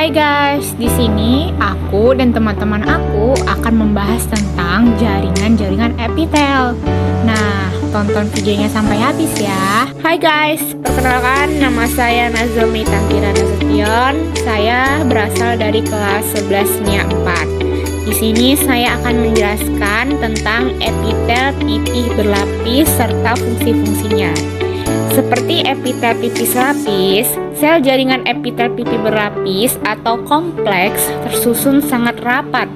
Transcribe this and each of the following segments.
Hai guys, di sini aku dan teman-teman aku akan membahas tentang jaringan-jaringan epitel. Nah, tonton videonya sampai habis ya. Hai guys, perkenalkan nama saya Nazmi Tantira Nasution. Saya berasal dari kelas 11 MIA 4. Di sini saya akan menjelaskan tentang epitel pipih berlapis serta fungsi-fungsinya. Seperti epitel pipih lapis, sel jaringan epitel pipih berlapis atau kompleks tersusun sangat rapat.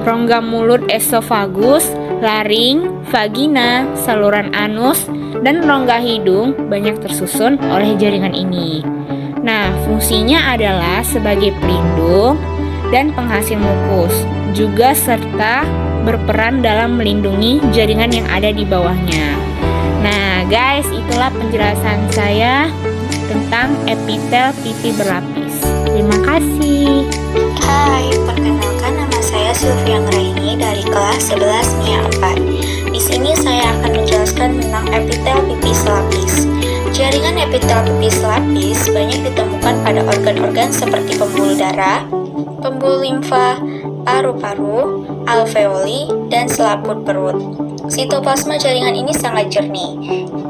Rongga mulut esofagus, laring, vagina, saluran anus, dan rongga hidung banyak tersusun oleh jaringan ini. Nah, fungsinya adalah sebagai pelindung dan penghasil mukus, juga serta berperan dalam melindungi jaringan yang ada di bawahnya. Nah guys, itulah penjelasan saya tentang epitel pipih berlapis. Terima kasih. Hai, perkenalkan nama saya Sylvia Anggraini dari kelas 11 MIA 4. Di sini saya akan menjelaskan tentang epitel pipih lapis. Jaringan epitel pipih lapis banyak ditemukan pada organ-organ seperti pembuluh darah, pembuluh limfa, paru-paru, alveoli, dan selaput perut. Sitoplasma jaringan ini sangat jernih.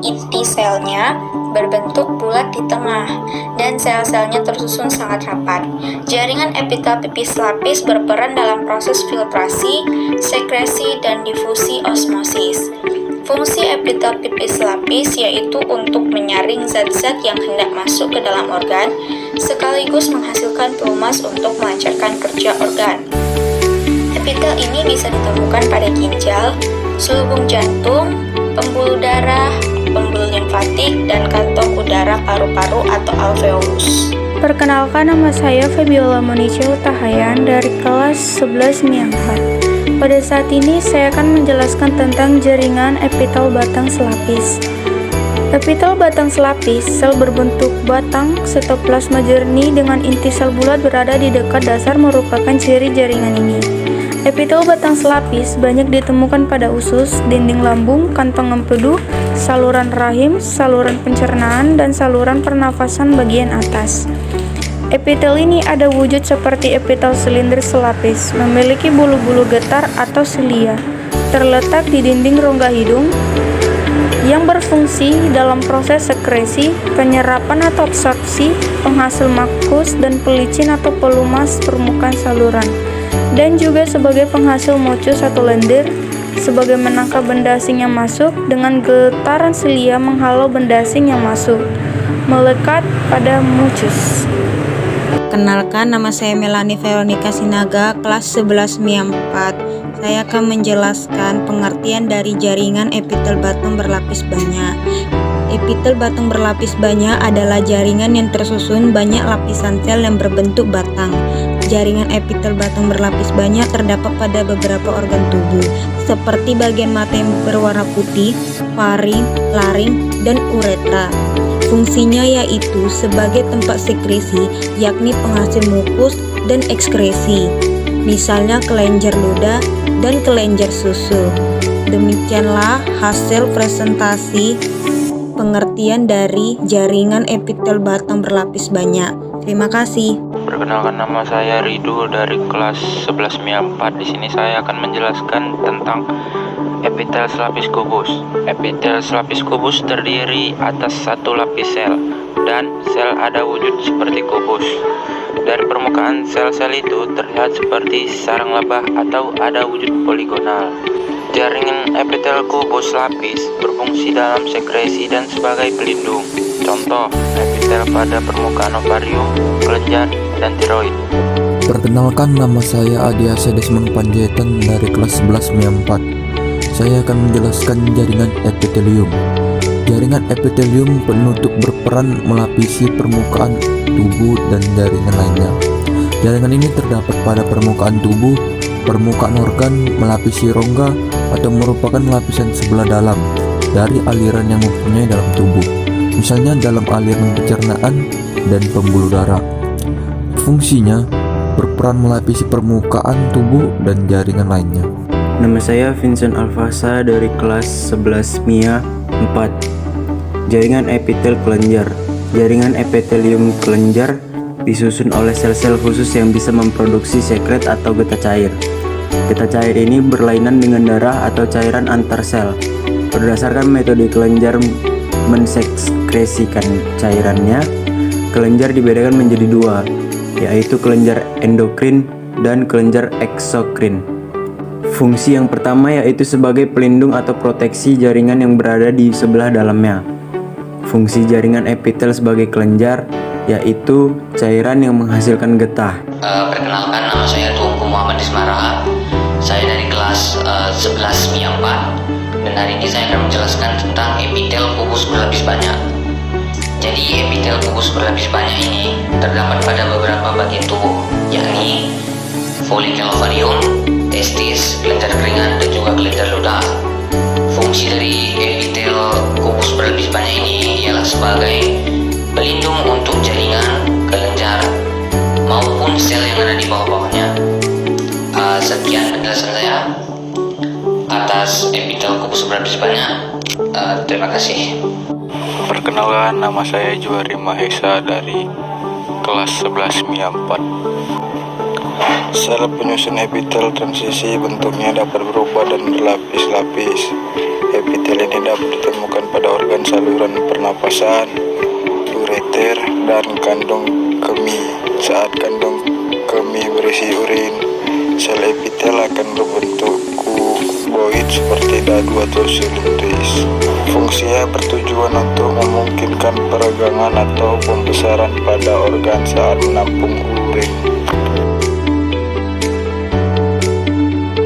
Inti selnya berbentuk bulat di tengah dan sel-selnya tersusun sangat rapat. Jaringan epitel pipih lapis berperan dalam proses filtrasi, sekresi, dan difusi osmosis. Fungsi epitel pipih lapis yaitu untuk menyaring zat-zat yang hendak masuk ke dalam organ, sekaligus menghasilkan pelumas untuk melancarkan kerja organ. Epitel ini bisa ditemukan pada ginjal, selubung jantung, pembuluh darah, pembuluh limfatik, dan kantong udara paru-paru atau alveolus. Perkenalkan, nama saya Febiola Monice Utahayan dari kelas 11 MIA 4. Pada saat ini saya akan menjelaskan tentang jaringan epitel batang selapis. Epitel batang selapis, sel berbentuk batang sitoplasma jernih dengan inti sel bulat berada di dekat dasar merupakan ciri jaringan ini. Epitel batang selapis banyak ditemukan pada usus, dinding lambung, kantong empedu, saluran rahim, saluran pencernaan, dan saluran pernafasan bagian atas. Epitel ini ada wujud seperti epitel silinder selapis, memiliki bulu-bulu getar atau silia, terletak di dinding rongga hidung, yang berfungsi dalam proses sekresi, penyerapan atau absorpsi, penghasil mukus, dan pelicin atau pelumas permukaan saluran, dan juga sebagai penghasil mucus atau lendir, sebagai menangkap benda asing yang masuk, dengan getaran silia menghalau benda asing yang masuk, melekat pada mucus. Kenalkan, nama saya Melanie Veronica Sinaga, kelas 11 MIA 4. Saya akan menjelaskan pengertian dari jaringan epitel batang berlapis banyak. Epitel batang berlapis banyak adalah jaringan yang tersusun banyak lapisan sel yang berbentuk batang. Jaringan epitel batang berlapis banyak terdapat pada beberapa organ tubuh, seperti bagian mata yang berwarna putih, faring, laring, dan uretra. Fungsinya yaitu sebagai tempat sekresi, yakni penghasil mukus dan ekskresi, misalnya kelenjar ludah dan kelenjar susu. Demikianlah hasil presentasi pengertian dari jaringan epitel batang berlapis banyak. Terima kasih. Perkenalkan, nama saya Rido dari kelas 11 MIA 4. Di sini saya akan menjelaskan tentang epitel selapis kubus. Epitel selapis kubus terdiri atas satu lapis sel, dan sel ada wujud seperti kubus. Dari permukaan sel-sel itu terlihat seperti sarang lebah atau ada wujud poligonal. Jaringan epitel kubus lapis berfungsi dalam sekresi dan sebagai pelindung. Contoh, epitel pada permukaan ovarium, kelenjar, dan tiroid. Perkenalkan, nama saya Adiasa Desmond Panjaitan dari kelas 11 MIA 4. Saya akan menjelaskan jaringan epitelium. Jaringan epitelium penutup berperan melapisi permukaan tubuh dan jaringan lainnya. Jaringan ini terdapat pada permukaan tubuh, permukaan organ, melapisi rongga, atau merupakan lapisan sebelah dalam dari aliran yang mempunyai dalam tubuh, misalnya dalam aliran pencernaan dan pembuluh darah. Fungsinya berperan melapisi permukaan tubuh dan jaringan lainnya. Nama saya Vincent Alfasa dari kelas 11 MIA 4. Jaringan epitel kelenjar. Jaringan epitelium kelenjar disusun oleh sel-sel khusus yang bisa memproduksi sekret atau getah cair. Getah cair ini berlainan dengan darah atau cairan antar sel. Berdasarkan metode kelenjar mensekresikan cairannya, kelenjar dibedakan menjadi dua, yaitu kelenjar endokrin dan kelenjar eksokrin. Fungsi yang pertama yaitu sebagai pelindung atau proteksi jaringan yang berada di sebelah dalamnya. Fungsi jaringan epitel sebagai kelenjar yaitu cairan yang menghasilkan getah. Perkenalkan, nama saya Tuanku Muhammad Ismara. Saya dari kelas 11 MIA 4, dan hari ini saya akan menjelaskan tentang epitel kubus berlapis banyak. Jadi epitel kubus berlapis banyak ini terdapat pada beberapa bagian tubuh, yakni folikel ovarium, testis, kelenjar keringat, dan juga kelenjar ludah. Fungsi dari epitel kubus berlapis banyak ini ialah sebagai pelindung untuk jaringan, kelenjar, maupun sel yang ada di bawah-bawahnya. Sekian penjelasan saya atas epitel kubus berlapis banyak. Terima kasih. Perkenalkan, nama saya Juwari Mahesa dari kelas 11 MIA 4. Sel penyusun epitel transisi bentuknya dapat berubah dan berlapis-lapis. Epitel ini dapat ditemukan pada organ saluran pernapasan, ureter, dan kandung kemih. Saat kandung kemih berisi urin, sel epitel akan berbentuk kuboid seperti dadu atau silindris. Fungsinya bertujuan untuk memungkinkan peregangan atau pembesaran pada organ saat menampung urin.